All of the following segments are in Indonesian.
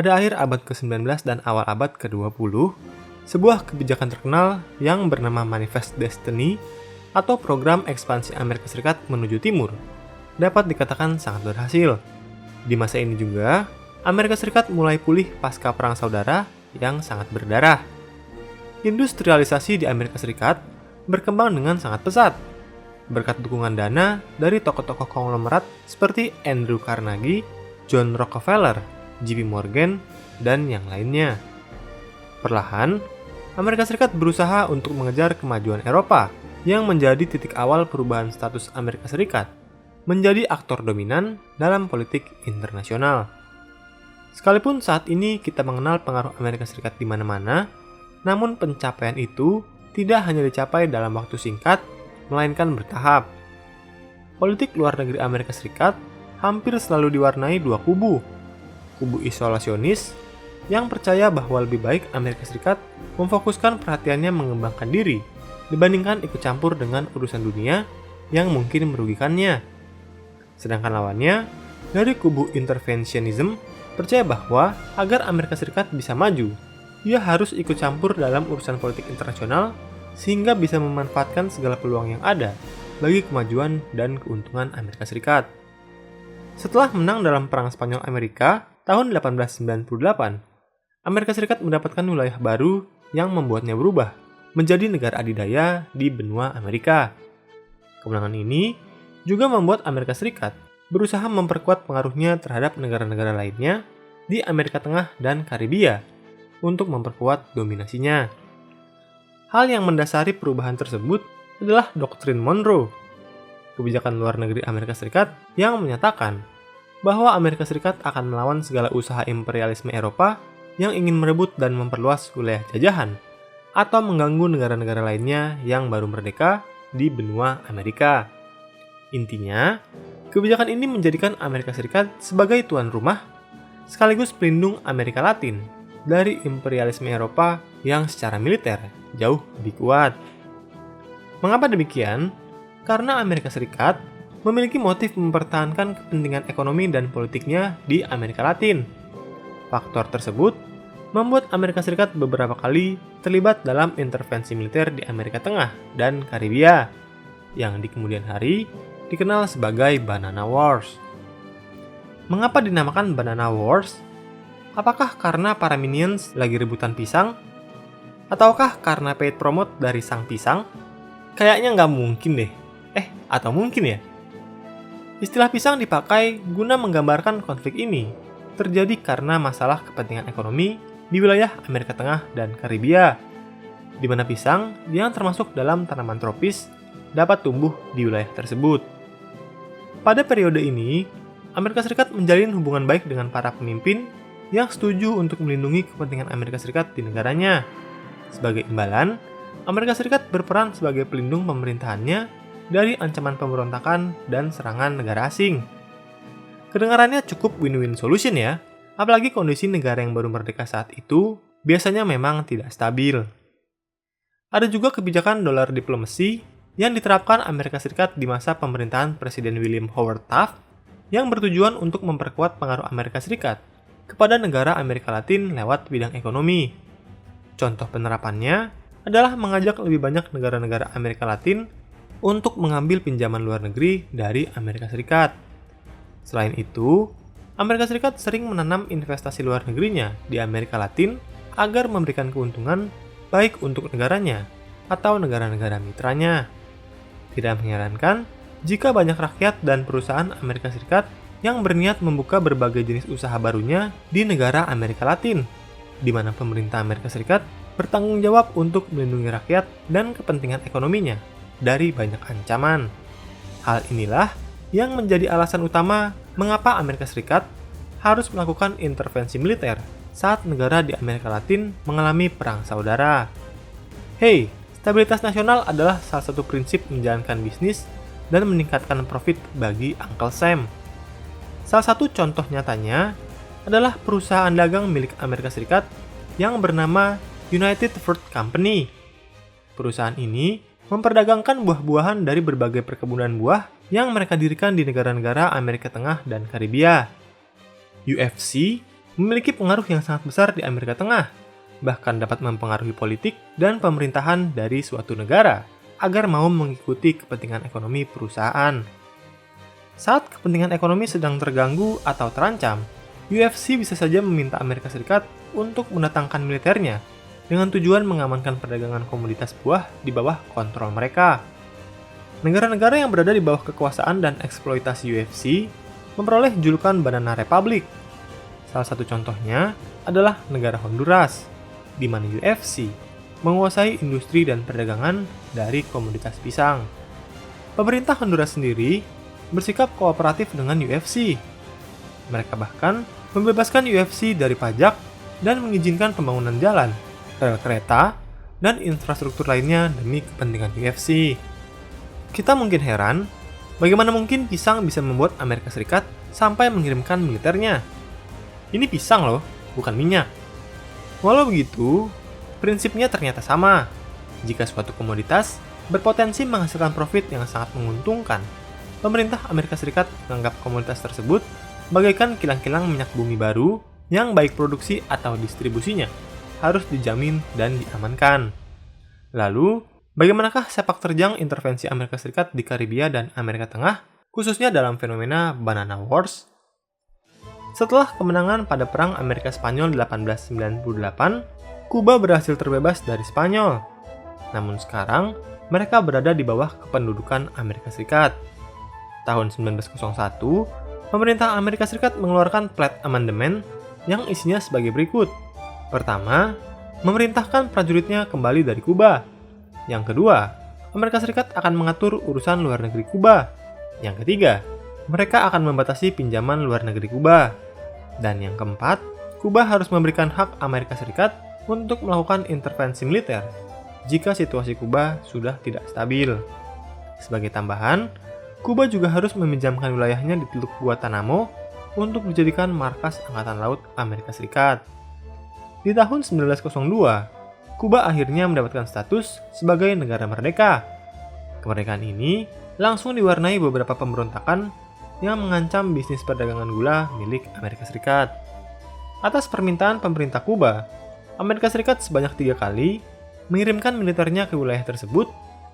Pada akhir abad ke-19 dan awal abad ke-20, sebuah kebijakan terkenal yang bernama Manifest Destiny atau program ekspansi Amerika Serikat menuju timur dapat dikatakan sangat berhasil. Di masa ini juga, Amerika Serikat mulai pulih pasca Perang Saudara yang sangat berdarah. Industrialisasi di Amerika Serikat berkembang dengan sangat pesat, berkat dukungan dana dari tokoh-tokoh konglomerat seperti Andrew Carnegie, John Rockefeller, JP Morgan, dan yang lainnya. Perlahan, Amerika Serikat berusaha untuk mengejar kemajuan Eropa yang menjadi titik awal perubahan status Amerika Serikat menjadi aktor dominan dalam politik internasional. Sekalipun saat ini kita mengenal pengaruh Amerika Serikat di mana-mana, namun pencapaian itu tidak hanya dicapai dalam waktu singkat, melainkan bertahap. Politik luar negeri Amerika Serikat hampir selalu diwarnai dua kubu. Kubu isolasionis yang percaya bahwa lebih baik Amerika Serikat memfokuskan perhatiannya mengembangkan diri dibandingkan ikut campur dengan urusan dunia yang mungkin merugikannya. Sedangkan lawannya, dari kubu interventionism, percaya bahwa agar Amerika Serikat bisa maju, ia harus ikut campur dalam urusan politik internasional sehingga bisa memanfaatkan segala peluang yang ada bagi kemajuan dan keuntungan Amerika Serikat. Setelah menang dalam Perang Spanyol Amerika tahun 1898, Amerika Serikat mendapatkan wilayah baru yang membuatnya berubah menjadi negara adidaya di benua Amerika. Kemenangan ini juga membuat Amerika Serikat berusaha memperkuat pengaruhnya terhadap negara-negara lainnya di Amerika Tengah dan Karibia untuk memperkuat dominasinya. Hal yang mendasari perubahan tersebut adalah Doktrin Monroe, kebijakan luar negeri Amerika Serikat yang menyatakan bahwa Amerika Serikat akan melawan segala usaha imperialisme Eropa yang ingin merebut dan memperluas wilayah jajahan atau mengganggu negara-negara lainnya yang baru merdeka di benua Amerika. Intinya, kebijakan ini menjadikan Amerika Serikat sebagai tuan rumah sekaligus pelindung Amerika Latin dari imperialisme Eropa yang secara militer jauh lebih kuat. Mengapa demikian? Karena Amerika Serikat memiliki motif mempertahankan kepentingan ekonomi dan politiknya di Amerika Latin. Faktor tersebut membuat Amerika Serikat beberapa kali terlibat dalam intervensi militer di Amerika Tengah dan Karibia, yang di kemudian hari dikenal sebagai Banana Wars. Mengapa dinamakan Banana Wars? Apakah karena para minions lagi rebutan pisang? Ataukah karena paid promote dari sang pisang? Kayaknya nggak mungkin deh. Atau mungkin ya? Istilah pisang dipakai guna menggambarkan konflik ini terjadi karena masalah kepentingan ekonomi di wilayah Amerika Tengah dan Karibia, di mana pisang yang termasuk dalam tanaman tropis dapat tumbuh di wilayah tersebut. Pada periode ini, Amerika Serikat menjalin hubungan baik dengan para pemimpin yang setuju untuk melindungi kepentingan Amerika Serikat di negaranya. Sebagai imbalan, Amerika Serikat berperan sebagai pelindung pemerintahannya dari ancaman pemberontakan dan serangan negara asing. Kedengarannya cukup win-win solution ya, apalagi kondisi negara yang baru merdeka saat itu biasanya memang tidak stabil. Ada juga kebijakan dolar diplomasi yang diterapkan Amerika Serikat di masa pemerintahan Presiden William Howard Taft yang bertujuan untuk memperkuat pengaruh Amerika Serikat kepada negara Amerika Latin lewat bidang ekonomi. Contoh penerapannya adalah mengajak lebih banyak negara-negara Amerika Latin untuk mengambil pinjaman luar negeri dari Amerika Serikat. Selain itu, Amerika Serikat sering menanam investasi luar negerinya di Amerika Latin agar memberikan keuntungan baik untuk negaranya atau negara-negara mitranya. Tidak mengherankan jika banyak rakyat dan perusahaan Amerika Serikat yang berniat membuka berbagai jenis usaha barunya di negara Amerika Latin, di mana pemerintah Amerika Serikat bertanggung jawab untuk melindungi rakyat dan kepentingan ekonominya dari banyak ancaman. Hal inilah yang menjadi alasan utama mengapa Amerika Serikat harus melakukan intervensi militer saat negara di Amerika Latin mengalami perang saudara. Stabilitas nasional adalah salah satu prinsip menjalankan bisnis dan meningkatkan profit bagi Uncle Sam. Salah satu contoh nyatanya adalah perusahaan dagang milik Amerika Serikat yang bernama United Fruit Company. Perusahaan ini memperdagangkan buah-buahan dari berbagai perkebunan buah yang mereka dirikan di negara-negara Amerika Tengah dan Karibia. UFC memiliki pengaruh yang sangat besar di Amerika Tengah, bahkan dapat mempengaruhi politik dan pemerintahan dari suatu negara agar mau mengikuti kepentingan ekonomi perusahaan. Saat kepentingan ekonomi sedang terganggu atau terancam, UFC bisa saja meminta Amerika Serikat untuk mendatangkan militernya dengan tujuan mengamankan perdagangan komoditas buah di bawah kontrol mereka. Negara-negara yang berada di bawah kekuasaan dan eksploitasi UFC memperoleh julukan Banana Republic. Salah satu contohnya adalah negara Honduras, di mana UFC menguasai industri dan perdagangan dari komoditas pisang. Pemerintah Honduras sendiri bersikap kooperatif dengan UFC. Mereka bahkan membebaskan UFC dari pajak dan mengizinkan pembangunan jalan, rel kereta, dan infrastruktur lainnya demi kepentingan UFC. Kita mungkin heran, bagaimana mungkin pisang bisa membuat Amerika Serikat sampai mengirimkan militernya? Ini pisang loh, bukan minyak. Walau begitu, prinsipnya ternyata sama. Jika suatu komoditas berpotensi menghasilkan profit yang sangat menguntungkan, pemerintah Amerika Serikat menganggap komoditas tersebut bagaikan kilang-kilang minyak bumi baru yang baik produksi atau distribusinya harus dijamin dan diamankan. Lalu, bagaimanakah sepak terjang intervensi Amerika Serikat di Karibia dan Amerika Tengah, khususnya dalam fenomena Banana Wars? Setelah kemenangan pada Perang Amerika-Spanyol 1898, Kuba berhasil terbebas dari Spanyol. Namun sekarang, mereka berada di bawah kependudukan Amerika Serikat. Tahun 1901, pemerintah Amerika Serikat mengeluarkan Platt Amendment yang isinya sebagai berikut. Pertama, memerintahkan prajuritnya kembali dari Kuba. Yang kedua, Amerika Serikat akan mengatur urusan luar negeri Kuba. Yang ketiga, mereka akan membatasi pinjaman luar negeri Kuba. Dan yang keempat, Kuba harus memberikan hak Amerika Serikat untuk melakukan intervensi militer jika situasi Kuba sudah tidak stabil. Sebagai tambahan, Kuba juga harus meminjamkan wilayahnya di Teluk Guantanamo untuk dijadikan markas Angkatan Laut Amerika Serikat. Di tahun 1902, Kuba akhirnya mendapatkan status sebagai negara merdeka. Kemerdekaan ini langsung diwarnai beberapa pemberontakan yang mengancam bisnis perdagangan gula milik Amerika Serikat. Atas permintaan pemerintah Kuba, Amerika Serikat sebanyak 3 kali mengirimkan militernya ke wilayah tersebut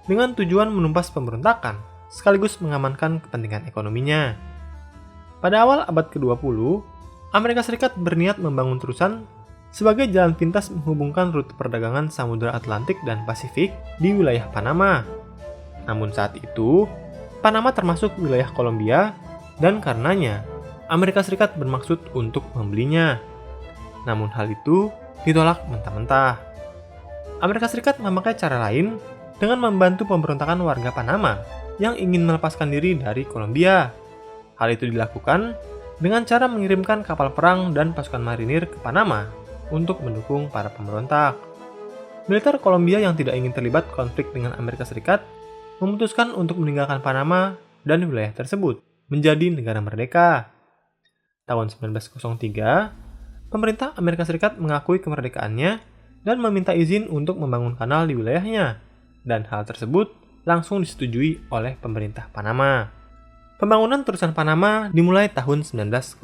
dengan tujuan menumpas pemberontakan, sekaligus mengamankan kepentingan ekonominya. Pada awal abad ke-20, Amerika Serikat berniat membangun terusan sebagai jalan pintas menghubungkan rute perdagangan Samudra Atlantik dan Pasifik di wilayah Panama. Namun saat itu, Panama termasuk wilayah Kolombia dan karenanya Amerika Serikat bermaksud untuk membelinya. Namun hal itu ditolak mentah-mentah. Amerika Serikat memakai cara lain dengan membantu pemberontakan warga Panama yang ingin melepaskan diri dari Kolombia. Hal itu dilakukan dengan cara mengirimkan kapal perang dan pasukan marinir ke Panama untuk mendukung para pemberontak. Militer Kolombia yang tidak ingin terlibat konflik dengan Amerika Serikat memutuskan untuk meninggalkan Panama dan wilayah tersebut menjadi negara merdeka. Tahun 1903, pemerintah Amerika Serikat mengakui kemerdekaannya dan meminta izin untuk membangun kanal di wilayahnya, dan hal tersebut langsung disetujui oleh pemerintah Panama. Pembangunan terusan Panama dimulai tahun 1904.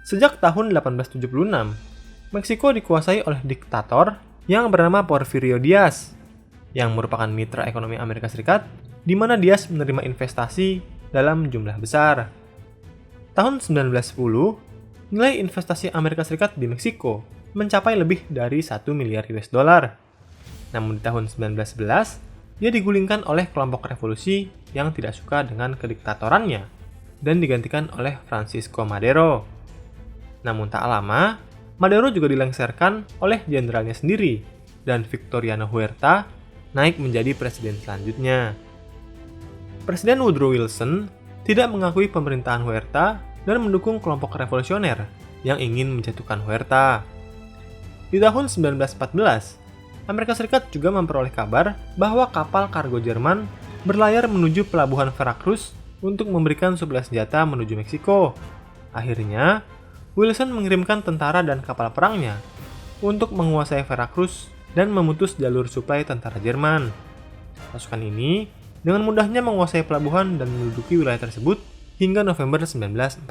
Sejak tahun 1876, Meksiko dikuasai oleh diktator yang bernama Porfirio Diaz, yang merupakan mitra ekonomi Amerika Serikat, di mana Diaz menerima investasi dalam jumlah besar. Tahun 1910, nilai investasi Amerika Serikat di Meksiko mencapai lebih dari 1 miliar US dollar. Namun di tahun 1911, dia digulingkan oleh kelompok revolusi yang tidak suka dengan kediktatorannya dan digantikan oleh Francisco Madero. Namun tak lama, Madero juga dilengsarkan oleh jenderalnya sendiri dan Victoriano Huerta naik menjadi presiden selanjutnya. Presiden Woodrow Wilson tidak mengakui pemerintahan Huerta dan mendukung kelompok revolusioner yang ingin menjatuhkan Huerta. Di tahun 1914, Amerika Serikat juga memperoleh kabar bahwa kapal kargo Jerman berlayar menuju pelabuhan Veracruz untuk memberikan suplai senjata menuju Meksiko. Akhirnya, Wilson mengirimkan tentara dan kapal perangnya untuk menguasai Veracruz dan memutus jalur suplai tentara Jerman. Pasukan ini dengan mudahnya menguasai pelabuhan dan menduduki wilayah tersebut hingga November 1914.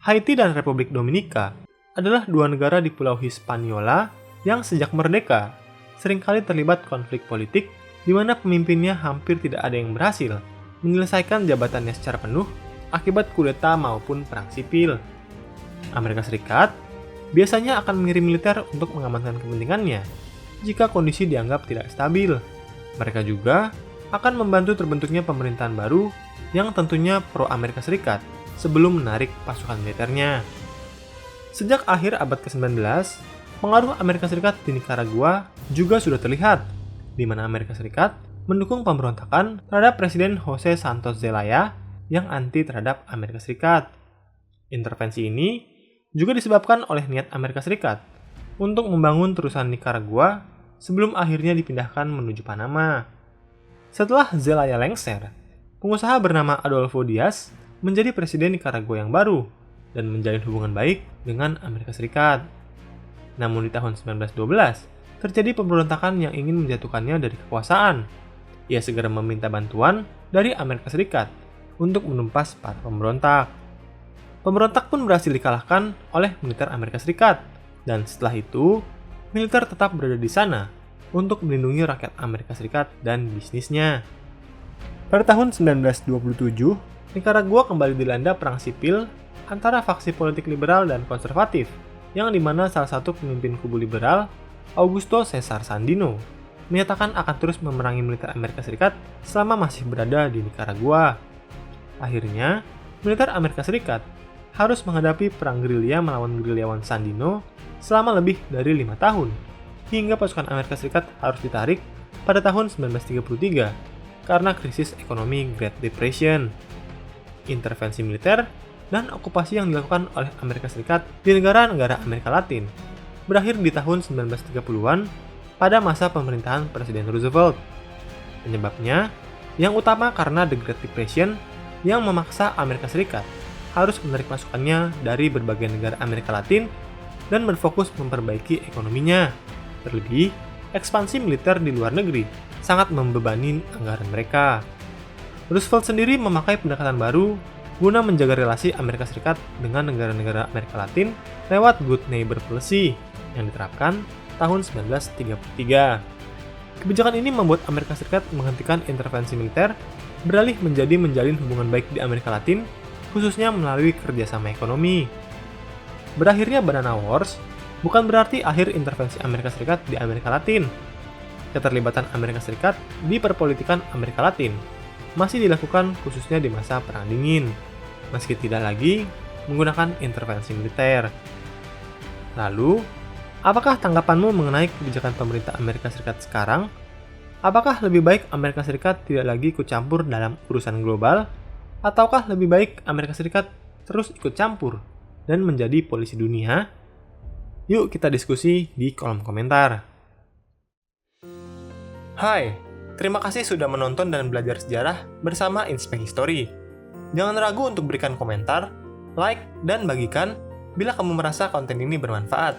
Haiti dan Republik Dominika adalah dua negara di Pulau Hispaniola yang sejak merdeka seringkali terlibat konflik politik di mana pemimpinnya hampir tidak ada yang berhasil menyelesaikan jabatannya secara penuh akibat kudeta maupun perang sipil. Amerika Serikat biasanya akan mengirim militer untuk mengamankan kepentingannya jika kondisi dianggap tidak stabil. Mereka juga akan membantu terbentuknya pemerintahan baru yang tentunya pro-Amerika Serikat sebelum menarik pasukan militernya. Sejak akhir abad ke-19, pengaruh Amerika Serikat di Nicaragua juga sudah terlihat, di mana Amerika Serikat mendukung pemberontakan terhadap Presiden Jose Santos Zelaya yang anti terhadap Amerika Serikat. Intervensi ini juga disebabkan oleh niat Amerika Serikat untuk membangun terusan Nicaragua sebelum akhirnya dipindahkan menuju Panama. Setelah Zelaya lengser, pengusaha bernama Adolfo Diaz menjadi presiden Nicaragua yang baru dan menjalin hubungan baik dengan Amerika Serikat. Namun di tahun 1912, terjadi pemberontakan yang ingin menjatuhkannya dari kekuasaan. Ia segera meminta bantuan dari Amerika Serikat untuk menumpas para pemberontak. Pemberontak pun berhasil dikalahkan oleh militer Amerika Serikat, dan setelah itu, militer tetap berada di sana untuk melindungi rakyat Amerika Serikat dan bisnisnya. Pada tahun 1927, Nicaragua kembali dilanda perang sipil antara faksi politik liberal dan konservatif, yang dimana salah satu pemimpin kubu liberal, Augusto Cesar Sandino, menyatakan akan terus memerangi militer Amerika Serikat selama masih berada di Nicaragua. Akhirnya, militer Amerika Serikat harus menghadapi perang gerilya melawan gerilyawan Sandino selama lebih dari 5 tahun, hingga pasukan Amerika Serikat harus ditarik pada tahun 1933 karena krisis ekonomi Great Depression. Intervensi militer dan okupasi yang dilakukan oleh Amerika Serikat di negara-negara Amerika Latin berakhir di tahun 1930-an pada masa pemerintahan Presiden Roosevelt. Penyebabnya yang utama karena The Great Depression yang memaksa Amerika Serikat harus menarik pasukannya dari berbagai negara Amerika Latin dan berfokus memperbaiki ekonominya. Terlebih, ekspansi militer di luar negeri sangat membebani anggaran mereka. Roosevelt sendiri memakai pendekatan baru guna menjaga relasi Amerika Serikat dengan negara-negara Amerika Latin lewat Good Neighbor Policy yang diterapkan tahun 1933. Kebijakan ini membuat Amerika Serikat menghentikan intervensi militer, beralih menjadi menjalin hubungan baik di Amerika Latin, khususnya melalui kerjasama ekonomi. Berakhirnya Banana Wars bukan berarti akhir intervensi Amerika Serikat di Amerika Latin. Keterlibatan Amerika Serikat di perpolitikan Amerika Latin masih dilakukan khususnya di masa Perang Dingin, meski tidak lagi menggunakan intervensi militer. Lalu, apakah tanggapanmu mengenai kebijakan pemerintah Amerika Serikat sekarang? Apakah lebih baik Amerika Serikat tidak lagi ikut campur dalam urusan global? Ataukah lebih baik Amerika Serikat terus ikut campur dan menjadi polisi dunia? Yuk kita diskusi di kolom komentar. Hai, terima kasih sudah menonton dan belajar sejarah bersama Inspek History. Jangan ragu untuk berikan komentar, like, dan bagikan bila kamu merasa konten ini bermanfaat.